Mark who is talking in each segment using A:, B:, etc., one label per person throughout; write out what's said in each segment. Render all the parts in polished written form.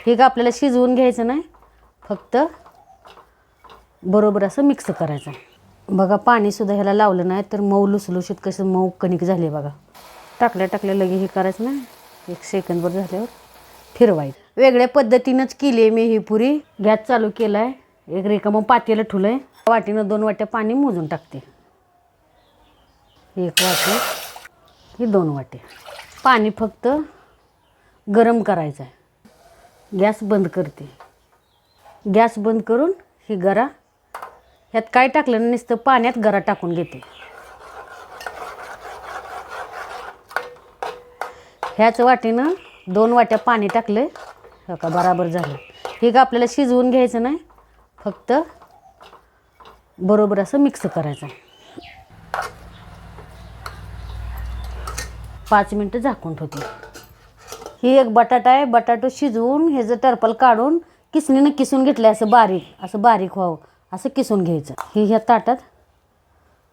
A: हे का आपल्याला शिजवून घ्यायचं नाही, फक्त बरोबर असं मिक्स करायचं. बघा पाणीसुद्धा ह्याला लावलं नाही तर मऊ लुसलुशीत कसं मऊ कणिक झाली बघा. टाकल्या लगे हे करायचं नाही, 1 सेकंदभर झाल्यावर फिरवायचं. वेगळ्या पद्धतीनंच केली आहे मी ही पुरी. गॅस चालू केला आहे, एक रिकामं पातेलं ठेवलं आहे. वाटीनं 2 वाट्या पाणी मोजून टाकते. 1 वाटी, ही 2 वाटी. पाणी फक्त गरम करायचं आहे. गॅस बंद करते. गॅस बंद करून ही गरा ह्यात काय टाकलं नाही, नुसतं पाण्यात गरा टाकून घेते. ह्याच वाटीनं 2 वाट्या पाणी टाकले, हो का बराबर झालं. हे का आपल्याला शिजवून घ्यायचं नाही, फक्त बरोबर असं मिक्स करायचं. 5 मिनटं झाकून ठेवते. ही एक बटाटा आहे, बटाटो शिजवून ह्याचं टरपल काढून किसणीनं किसून घेतलं. असं बारीक व्हावं असं किसून घ्यायचं. हे ह्या ताटात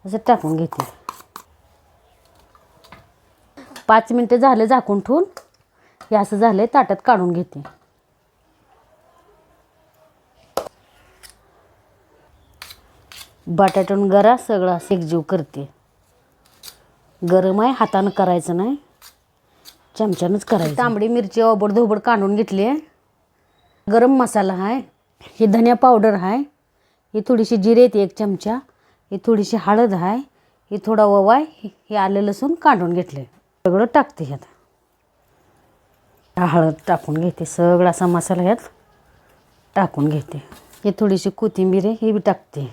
A: असं टाकून घेते. 5 मिनटं झालं झाकून ठेवून. हे असं झालंय, ताटात काढून घेते. बटाट्यानं गरा सगळं असं एकजीव करते. गरम आहे, हातानं करायचं नाही, चमच्यानंच करायचं. तांबडी मिरची ओबड-धोबड काढून घेतली आहे. गरम मसाला आहे, ही धनिया पावडर आहे, ही थोडीशी जिरे येते 1 चमचा, ही थोडीशी हळद आहे, ही थोडा ओवा आहे, हे आलं लसूण काढून घेतले. सगळं टाकते ह्यात. हळद टाकून घेते. सगळा असा मसाला ह्यात टाकून घेते. हे थोडीशी कोथिंबीर आहे, हे बी टाकते.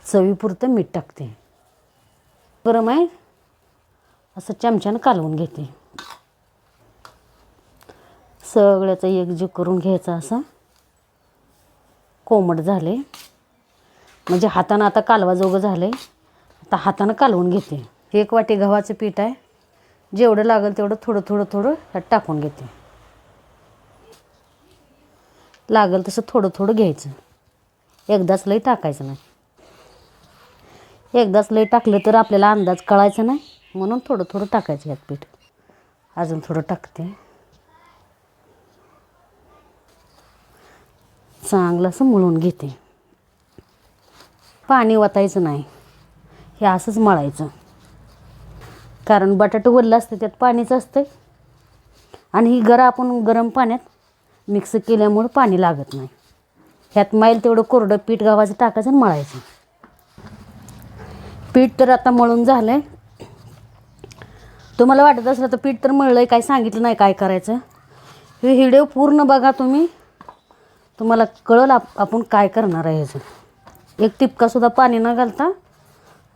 A: चवीपुरतं मीठ टाकते. गरम आहे, असं चमच्यानं कालवून घेते. सगळ्याचा एकजीव करून घ्यायचा. असं कोमट झाले म्हणजे हातानं आता कालवाजोगं झाले. आता हातानं कालवून घेते. 1 वाटी गव्हाचं पीठ आहे, जेवढं लागेल तेवढं थोडं ह्यात टाकून घेते. लागेल तसं थोडं घ्यायचं, एकदाच लई टाकायचं नाही. एकदाच लई टाकलं तर आपल्याला अंदाज कळायचा नाही, म्हणून थोडं टाकायचं ह्यात पीठ. अजून थोडं टाकते. चांगलं असं मळून घेते. पाणी वतायचं नाही, हे असंच मळायचं. कारण बटाटं वल्लं असतं, त्यात पाणीच असतं आणि ही गरा आपण गरम पाण्यात मिक्स केल्यामुळं पाणी लागत नाही. ह्यात मैल तेवढं कोरडं पीठ गव्हाचं टाकायचं आणि मळायचं. पीठ तर आता मळून झालं आहे. तुम्हाला वाटत असलं तर पीठ तर मळलं आहे, काय सांगितलं नाही काय करायचं. हे व्हिडिओ पूर्ण बघा तुम्ही, तुम्हाला कळलं आपण काय करणार आहे. ह्याचं 1 टिपकासुद्धा पाणी न घालता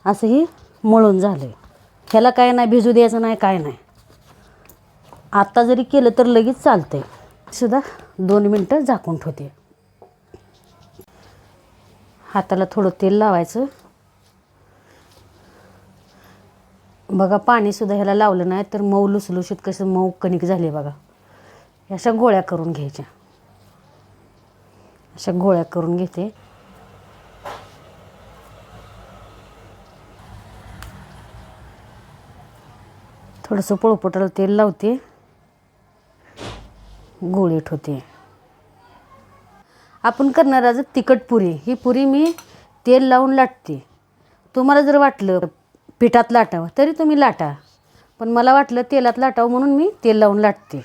A: असं ही मळून झालं आहे. ह्याला काय नाही भिजू द्यायचं नाही, काय नाही. आत्ता जरी केलं तर लगेच चालतं आहे. सुद्धा 2 मिनटं झाकून ठेवते. हाताला थोडं तेल लावायचं. बघा पाणीसुद्धा ह्याला लावलं नाही तर मऊ लुसलुशीत कसं मऊ कणिक झाली बघा. अशा गोळ्या करून घ्यायच्या. अशा गोळ्या करून घेते. थोडंसं पोळपाटाला तेल लावते, गोळी ठेवते. आपण करणार आज तिखट पुरी. ही पुरी मी तेल लावून लाटते. तुम्हाला जर वाटलं पिठात लाटावं तरी तुम्ही लाटा, पण मला वाटलं तेलात लाटावं म्हणून मी तेल लावून लाटते.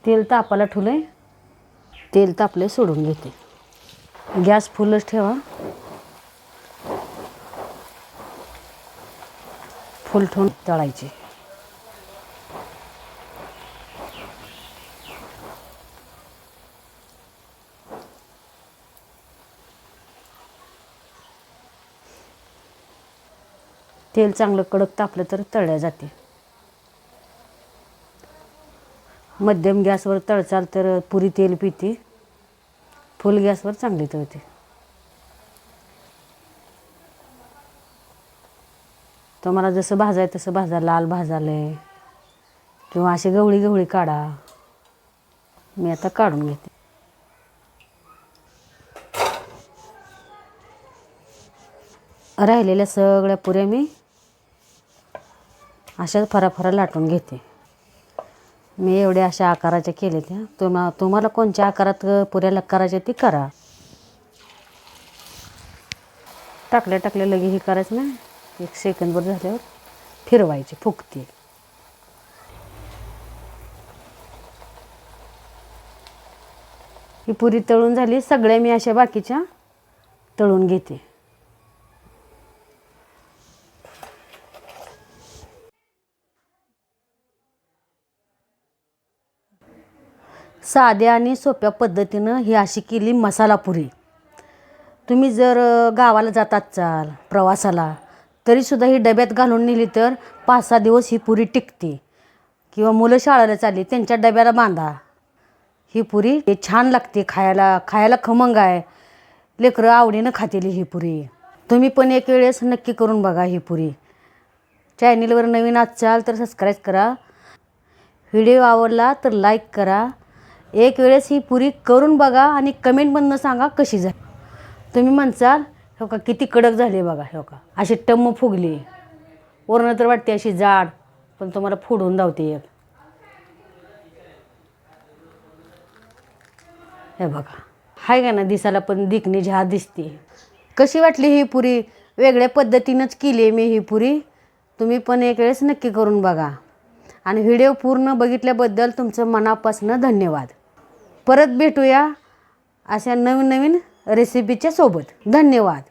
A: तेल तापायला ठेवलंय. तेल तापले सोडून घेते. गॅस फुलच ठेवा. फुल ठेवून तळायचे. तेल चांगलं कडक तापलं तर तळल्या जाते. मध्यम गॅसवर तळचाल तर पुरी तेल पिते. फुल गॅसवर चांगली तळते. तुम्हाला जसं भाजाय तसं भाजा. लाल भाजाले किंवा अशी गवळी काढा. मी आता काढून घेते. राहिलेल्या सगळ्या पुऱ्या मी अशाच फराफरा लाटून घेते. मी एवढ्या अशा आकाराच्या केले त्या. तुम्हाला कोणत्या आकारात पुऱ्या करायच्या ती करा. टाकल्या लगे हे करायचं नाही. 1 सेकंदभर झाल्यावर फिरवायची, फुगते. ही पुरी तळून झाली. सगळ्या मी अशा बाकीच्या तळून घेते. साध्या आणि सोप्या पद्धतीनं ही अशी केली मसाला पुरी. तुम्ही जर गावाला जातात चाल प्रवासाला तरीसुद्धा ही डब्यात घालून नेली तर 5-6 दिवस ही पुरी टिकते. किंवा मुलं शाळेला चालली त्यांच्या डब्याला बांधा. ही पुरी छान लागते खायला खमंग आहे. लेकरं आवडीनं खातेली ही पुरी. तुम्ही पण एक वेळेस नक्की करून बघा ही पुरी. चॅनलवर नवीन असाल तर सबस्क्राईब करा. व्हिडिओ आवडला तर लाईक करा. एक वेळेस ही पुरी करून बघा आणि कमेंटमधून सांगा कशी झाली. तुम्ही म्हणसाल हो का किती कडक झाली बघा, हो का अशी टम्म फुगली. वरनं तर वाटते अशी जाड, पण तुम्हाला फोडून धावते एक. हे बघा हाय का ना, दिसायला पण दिखणी झाड दिसते. कशी वाटली ही पुरी? वेगळ्या पद्धतीनंच केली आहे मी ही पुरी. तुम्ही पण एक वेळेस नक्की करून बघा. आणि व्हिडिओ पूर्ण बघितल्याबद्दल तुमचं मनापासून धन्यवाद. परत भेटूया अशा नवीन रेसिपीच्या सोबत. धन्यवाद.